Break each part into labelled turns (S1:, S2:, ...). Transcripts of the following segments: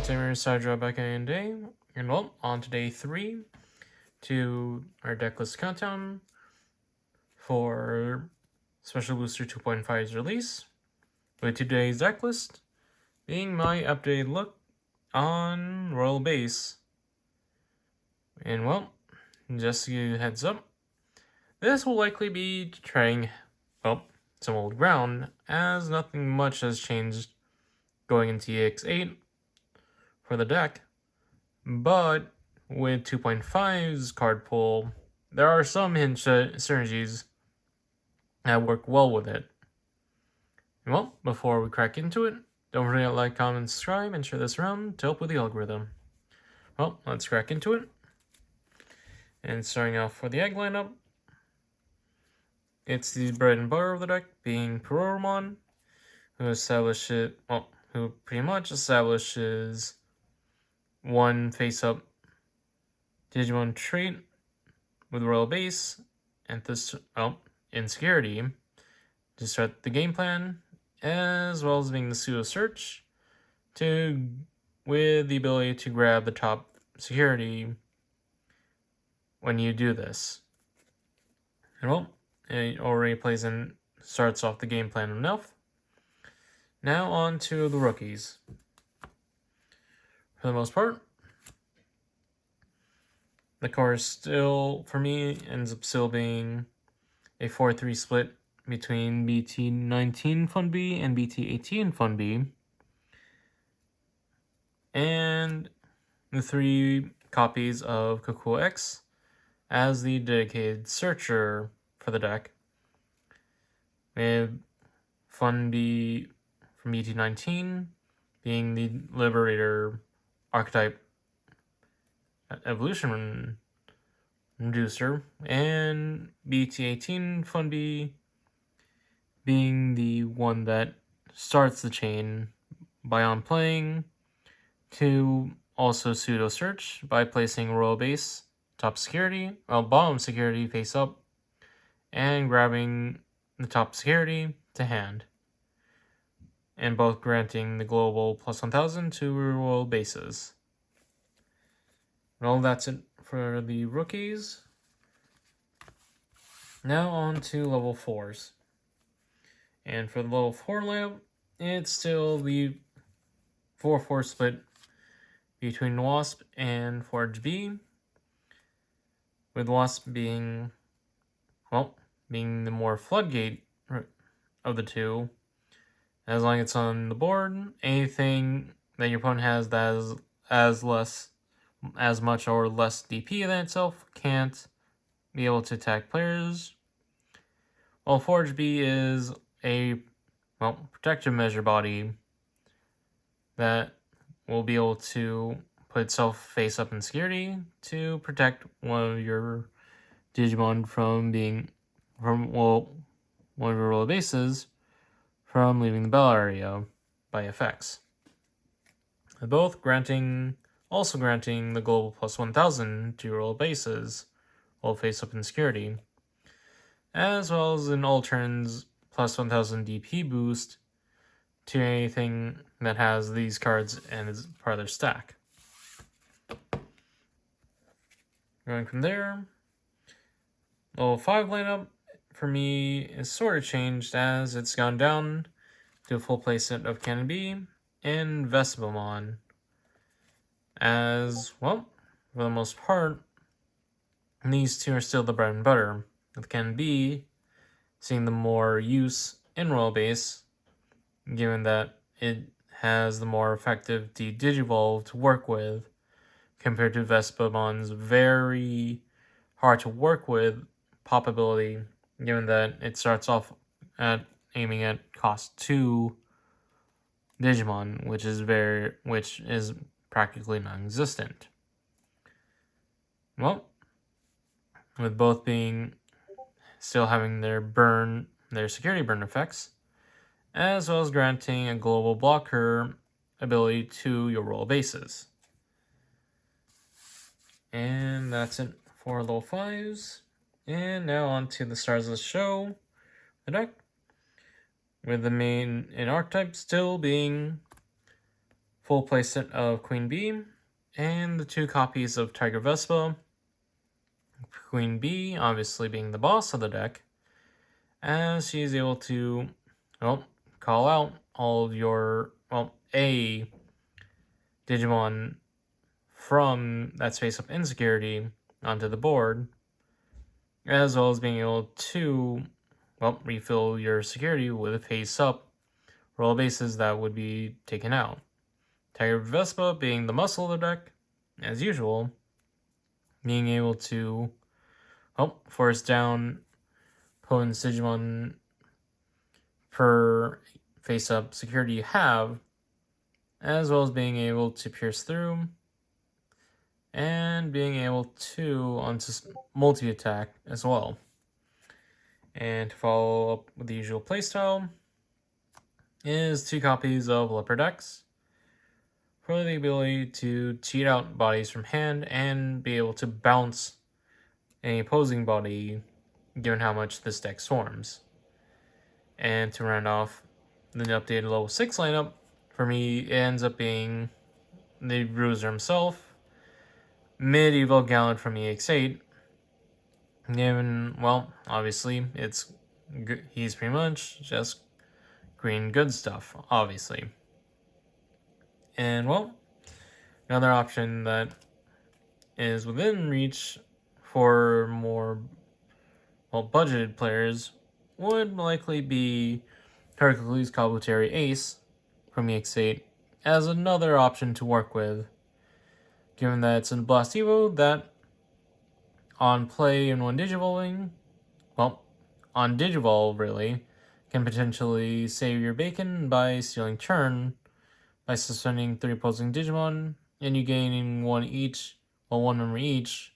S1: Tamer Sidra back in day, and well, on to day 3 to our deck list countdown for Special Booster 2.5's release, with today's deck list being my updated look on Royal Base. And well, just to give you a heads up, this will likely be trying, well, some old ground, as nothing much has changed going into Ex8 for the deck. But with 2.5's card pool, there are some hidden synergies that work well with it. And well, before we crack into it, don't forget to like, comment, subscribe, and share this around to help with the algorithm. Well, let's crack into it. And starting off for the egg lineup, it's the bread and butter of the deck, being Peroromon, who pretty much establishes one face-up Digimon trait with Royal Base and this Insecurity to start the game plan, as well as being the pseudo search with the ability to grab the top security when you do this. And well, it already starts off the game plan enough. Now on to the rookies. For the most part, the core still, for me, ends up still being a 4-3 split between BT19 Fun B and BT18 Fun B. And the 3 copies of Kokua X as the dedicated searcher for the deck, with Fun B from BT19 being the Liberator archetype evolution reducer, and BT18 Fun B being the one that starts the chain by on-playing to also pseudo search by placing Royal Base top security, bottom security face up, and grabbing the top security to hand, and both granting the global plus 1000 to Royal Bases. Well, that's it for the rookies. Now on to level 4s. And for the level 4 layout, it's still the 4-4 split between Wasp and Forge B, with Wasp being the more floodgate of the two. As long as it's on the board, anything that your opponent has that has as much or less DP than itself can't be able to attack players. While Forge B is a protective measure body that will be able to put itself face up in security to protect one of your Digimon from one of your Royal Bases from leaving the battle area by effects. Both also granting the global plus 1000 to your Royal Bases while face up in security, as well as an all turns plus 1000 DP boost to anything that has these cards and is part of their stack. Going from there, level 5 lineup for me is sort of changed as it's gone down to a full playset of Cannon B and Vestimon. As well, for the most part, these two are still the bread and butter, with Cannon B seeing the more use in Royal Base, given that it has the more effective Digivolve to work with, compared to Vespimon's very hard to work with pop ability, given that it starts off aiming at cost 2 Digimon, which is practically non-existent. Well, with both being still having their security burn effects, as well as granting a global blocker ability to your Royal Bases. And that's it for level 5s. And now on to the stars of the show, the deck, with the main archetype still being full playset of Queen Bee, and the 2 copies of Tiger Vespa. Queen Bee obviously being the boss of the deck, as she is able to, well, call out all of your, well, a Digimon from that space of insecurity onto the board, as well as being able to, well, refill your security with a face-up roll bases that would be taken out. Tiger Vespa being the muscle of the deck, as usual, being able to, well, force down opponent's Digimon per face-up security you have, as well as being able to pierce through, and being able to onto multi-attack as well. And to follow up with the usual playstyle is 2 copies of Leopard X for the ability to cheat out bodies from hand and be able to bounce any opposing body given how much this deck swarms. And to round off the updated level 6 lineup, for me, it ends up being the Bruiser himself, Medieval Gallant from Ex8. Given, well, obviously, he's pretty much just green good stuff, obviously. And, well, another option that is within reach for more, well, budgeted players would likely be Hercules Kabuteri Ace from Ex8 as another option to work with, given that it's in Blast Evo that on play and when Digivolving, well, on Digivolve really, can potentially save your bacon by stealing turn by suspending 3 opposing Digimon and you gaining 1 each, well, 1 memory each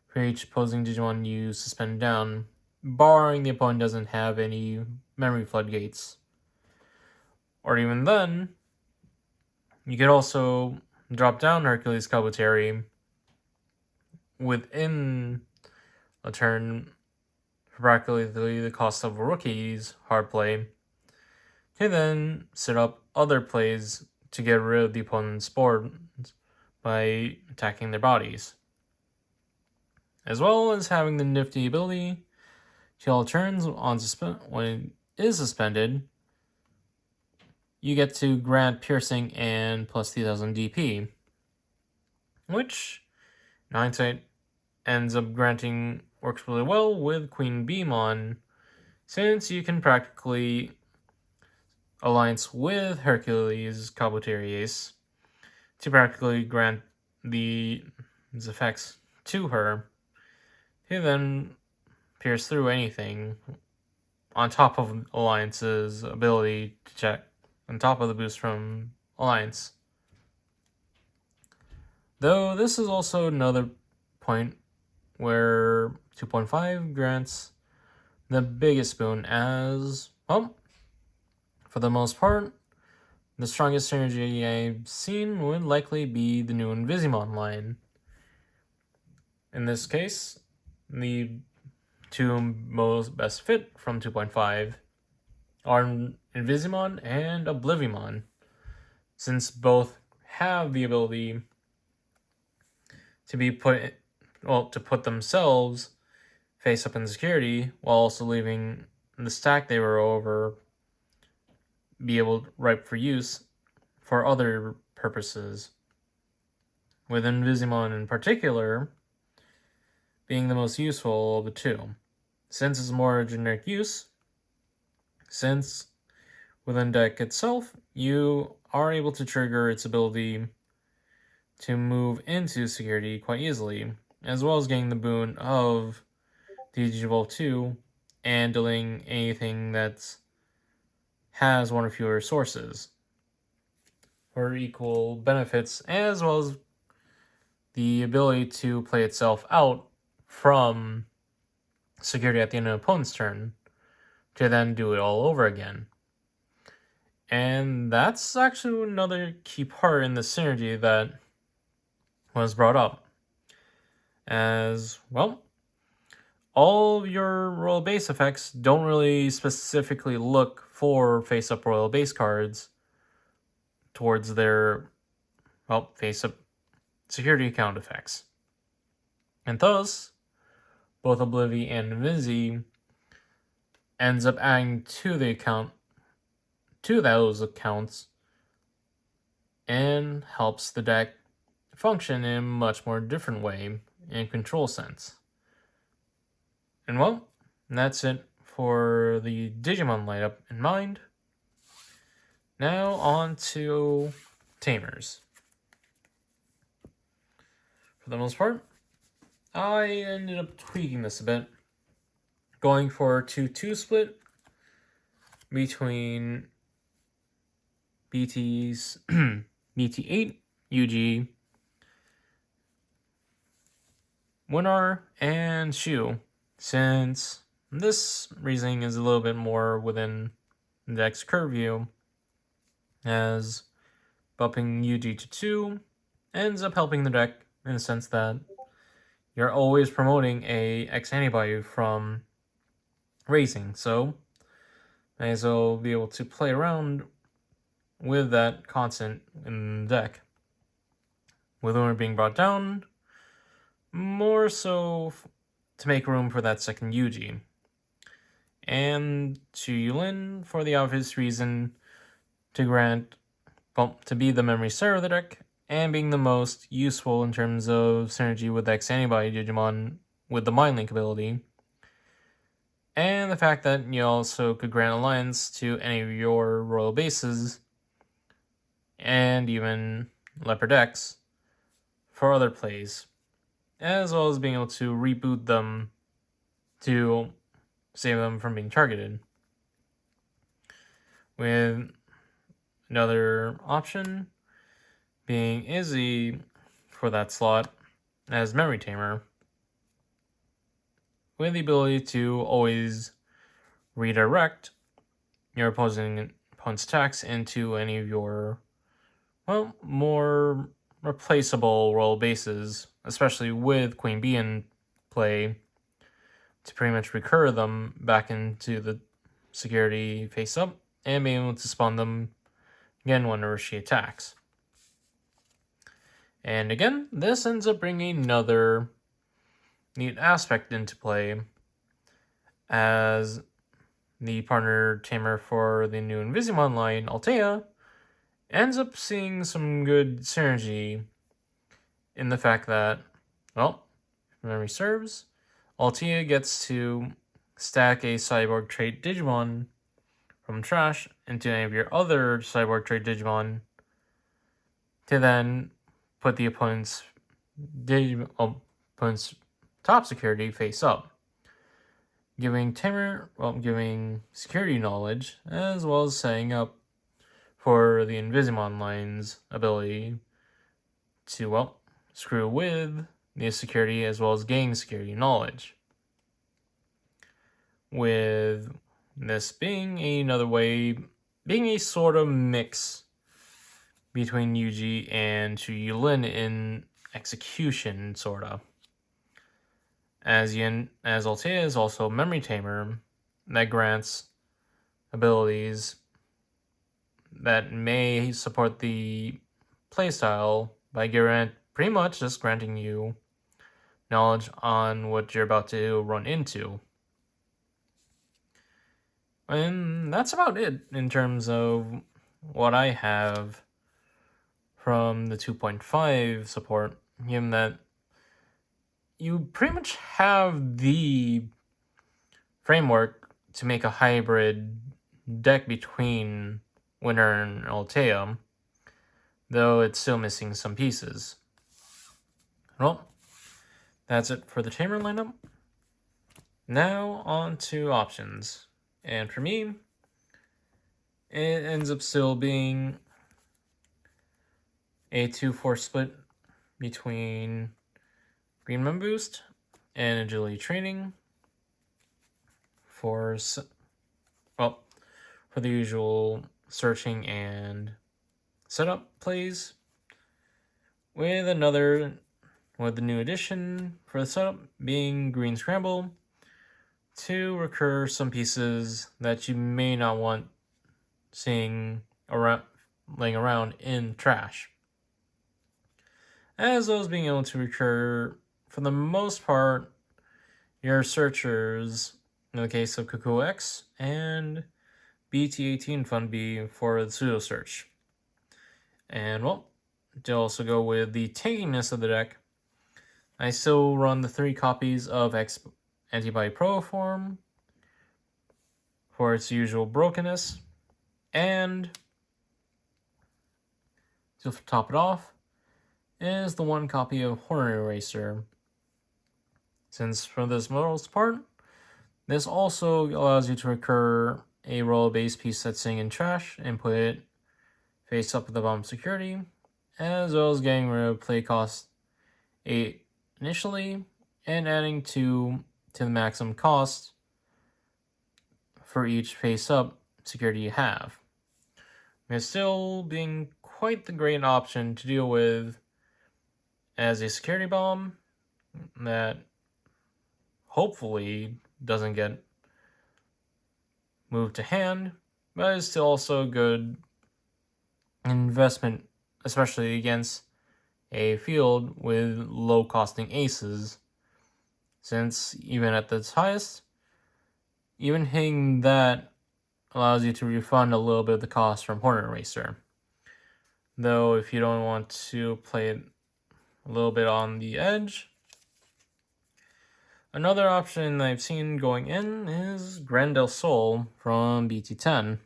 S1: for each opposing Digimon you suspend down, barring the opponent doesn't have any memory floodgates. Or even then, you could also drop down Hercules Kabuteri within a turn for practically the cost of a rookie's hard play, to then set up other plays to get rid of the opponent's board by attacking their bodies. As well as having the nifty ability to all turns on when it is suspended, you get to grant piercing and plus 3000 DP, which in hindsight ends up granting works really well with Queen Beemon, since you can practically alliance with Hercules Kabuteri Ace to practically grant these effects to her, to then pierce through anything on top of Alliance's ability to check, on top of the boost from Alliance. Though this is also another point where 2.5 grants the biggest boon as, well, for the most part, the strongest synergy I've seen would likely be the new Invisimon line. In this case, the 2 most best fit from 2.5 are Invisimon and Oblivimon, since both have the ability to be to put themselves face up in security while also leaving the stack they were over be able ripe for use for other purposes, with Invisimon in particular being the most useful of the 2, since it's more generic use, since within deck itself you are able to trigger its ability to move into security quite easily, as well as getting the boon of Digivolve 2 and dealing anything that has 1 or fewer sources for equal benefits, as well as the ability to play itself out from security at the end of an opponent's turn to then do it all over again. And that's actually another key part in the synergy that was brought up. As, well, all of your royal base effects don't really specifically look for face-up royal base cards towards their well, face up security account effects. And thus, both Oblivi and Visi ends up adding to those accounts and helps the deck function in a much more different way in control sense. And well, that's it for the Digimon lineup in mind. Now on to Tamers. For the most part, I ended up tweaking this a bit, going for a 2-2 split between BT's BT8, UG, Winnar, and Shu, since this reasoning is a little bit more within the deck's curve view, as bumping UG to 2 ends up helping the deck in the sense that you're always promoting a X antibody from raising, so may as well be able to play around with that constant in the deck. With Winnar being brought down, more so to make room for that second Yuji. And to Yulin for the obvious reason to be the memory server of the deck, and being the most useful in terms of synergy with X antibody Digimon with the Mind Link ability. And the fact that you also could grant alliance to any of your royal bases, and even Leopard X, for other plays, as well as being able to reboot them to save them from being targeted. With another option being Izzy for that slot as Memory Tamer, with the ability to always redirect your opponent's attacks into any of your, well, more replaceable royal bases, especially with Queen Bee in play, to pretty much recur them back into the security face up and being able to spawn them again whenever she attacks. And again, this ends up bringing another neat aspect into play, as the partner tamer for the new Invisimon line, Altea, ends up seeing some good synergy in the fact that, well, if memory serves, Altea gets to stack a cyborg trait Digimon from trash into any of your other cyborg trait Digimon to then put the opponent's top security face up, giving security knowledge, as well as setting up for the Invisimon line's ability to, well, screw with the security as well as gain security knowledge. With this being another way, being a sort of mix between Yuji and Yulin in execution, sorta. As Altea is also a memory tamer that grants abilities that may support the playstyle by pretty much just granting you knowledge on what you're about to run into. And that's about it in terms of what I have from the 2.5 support, given that you pretty much have the framework to make a hybrid deck between Winnar and Altea, though it's still missing some pieces. Well, that's it for the Tamer lineup. Now on to options. And for me, it ends up still being a 2-4 split between Green Moon Boost and Agility Training for the usual searching and setup plays, with the new addition for the setup being Green Scramble, to recur some pieces that you may not want seeing laying around in trash. as well as being able to recur, for the most part, your searchers, in the case of Cuckoo X, and BT18 Fun B for the pseudo search. And well, to also go with the tankiness of the deck, I still run the 3 copies of X Antibody Pro form for its usual brokenness, and to top it off is the 1 copy of Horror Eraser. Since for this most part, this also allows you to recur a roll base piece that's sitting in trash and put it face up with the bomb security, as well as getting rid of play cost 8 initially and adding 2 to the maximum cost for each face up security you have. It's still being quite the great option to deal with as a security bomb that hopefully doesn't get moved to hand, but is still also a good investment, especially against a field with low costing aces, since even at its highest, even hitting that allows you to refund a little bit of the cost from Hornet Racer. Though if you don't want to play it a little bit on the edge, another option I've seen going in is Grand Del Sol from BT10.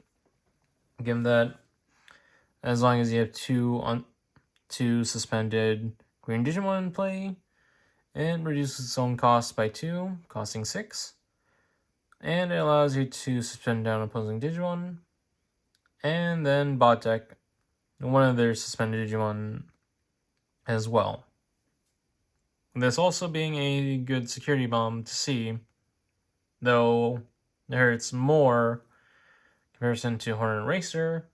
S1: Given that as long as you have two suspended green Digimon in play, it reduces its own cost by 2, costing 6. And it allows you to suspend down opposing Digimon, and then bot deck one of their suspended Digimon as well. This also being a good security bomb to see, though it hurts more in comparison to Hornet Racer,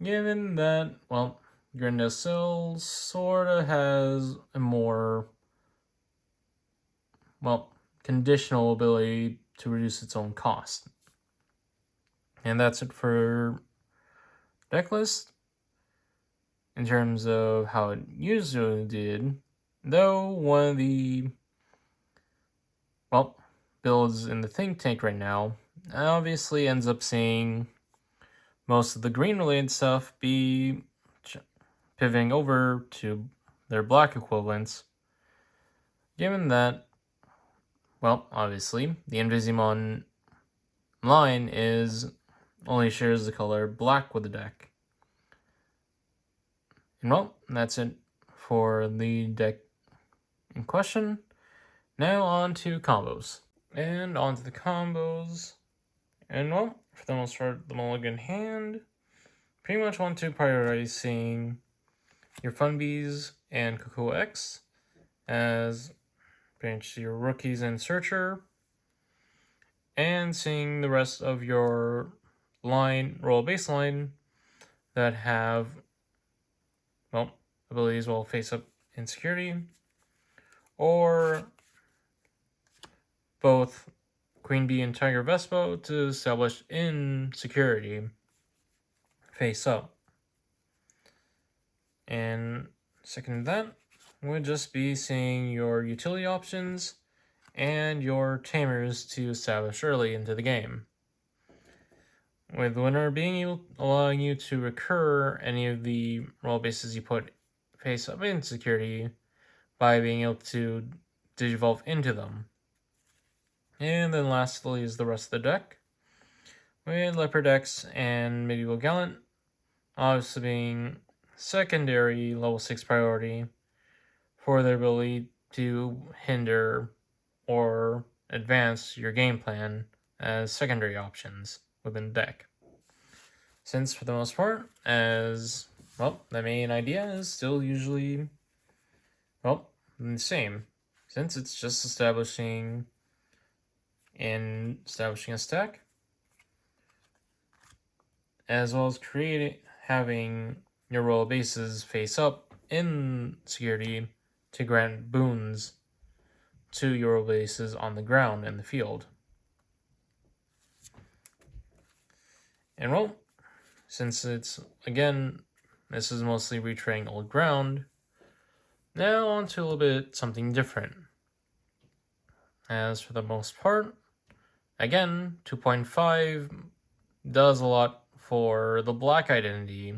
S1: given that, well, Grindasil sorta has a more, well, conditional ability to reduce its own cost. And that's it for deck list in terms of how it usually did, though one of the, well, builds in the think tank right now obviously ends up seeing most of the green related stuff be pivoting over to their black equivalents, given that, well, obviously the Invisimon line only shares the color black with the deck. And well, that's it for the deck in question. Now on to combos. And on to the combos. And well, for the most part, the mulligan hand, pretty much want to prioritize seeing your Funbees and Cuckoo X as pretty much your rookies and Searcher, and seeing the rest of your roll baseline that have, well, abilities will face up in security, or both Queen Bee and Tiger Vespo to establish in security face up. And second to that would just be seeing your utility options and your tamers to establish early into the game. With the winner being allowing you to recur any of the roll bases you put face up in security by being able to digivolve into them. And then lastly is the rest of the deck, with Leopard X and Medieval Gallant obviously being secondary level 6 priority for their ability to hinder or advance your game plan as secondary options within the deck. Since for the most part, as well, the main idea is still usually, well, the same, since it's just establishing a stack, as well as having your roll bases face up in security to grant boons to your roll bases on the ground in the field. And well, since it's, again, this is mostly retraying old ground, Now on to a little bit something different. As for the most part, again, 2.5 does a lot for the black identity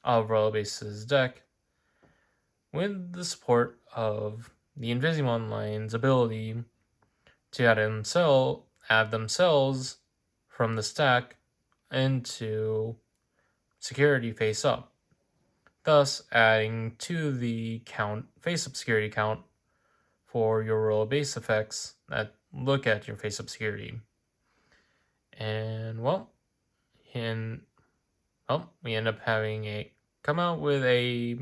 S1: of Rollerbase's deck, with the support of the Invisimon line's ability to add themselves from the stack into security face up, thus adding to the face up security count for your roll base effects that look at your face up security. And we end up having come out with a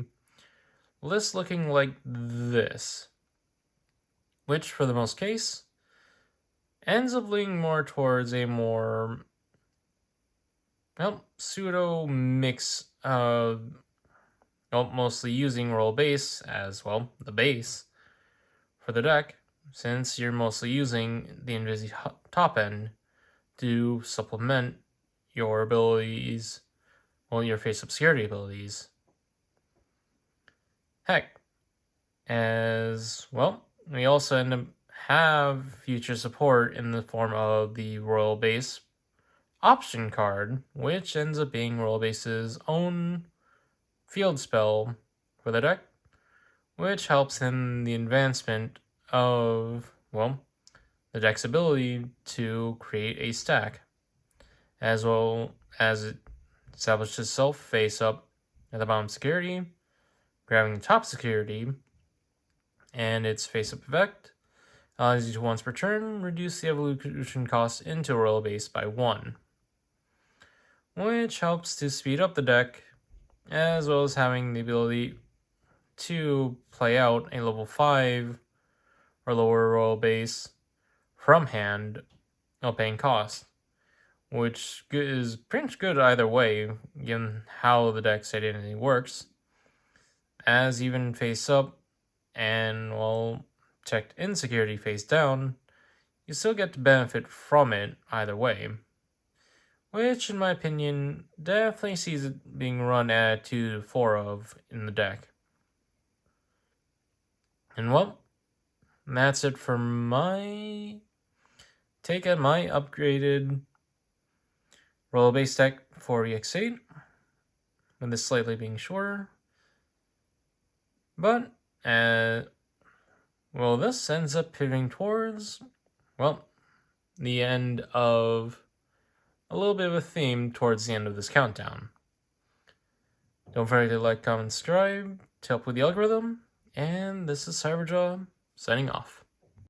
S1: list looking like this, which for the most case ends up leaning more towards a more pseudo mix of mostly using roll base as the base for the deck, since you're mostly using the Invisi top end to supplement your abilities, your face obscurity abilities. Heck, as we also end up have future support in the form of the Royal Base option card, which ends up being Royal Base's own field spell for the deck, which helps in the advancement of, the deck's ability to create a stack, as well as it establishes itself face up at the bottom security, grabbing the top security, and its face up effect allows you to once per turn reduce the evolution cost into Royal Base by 1, which helps to speed up the deck, as well as having the ability to play out a level 5 or lower Royal Base from hand, no paying cost, which is pretty much good either way, given how the deck's identity works, as even face up and checked insecurity face down, you still get to benefit from it either way, which in my opinion definitely sees it being run at 2 to 4 of in the deck. And that's it for my take on my upgraded roll base deck for Ex8, with this slightly being shorter. But this ends up pivoting towards the end of a little bit of a theme towards the end of this countdown. Don't forget to like, comment, subscribe to help with the algorithm. And this is Cyberjaw signing off.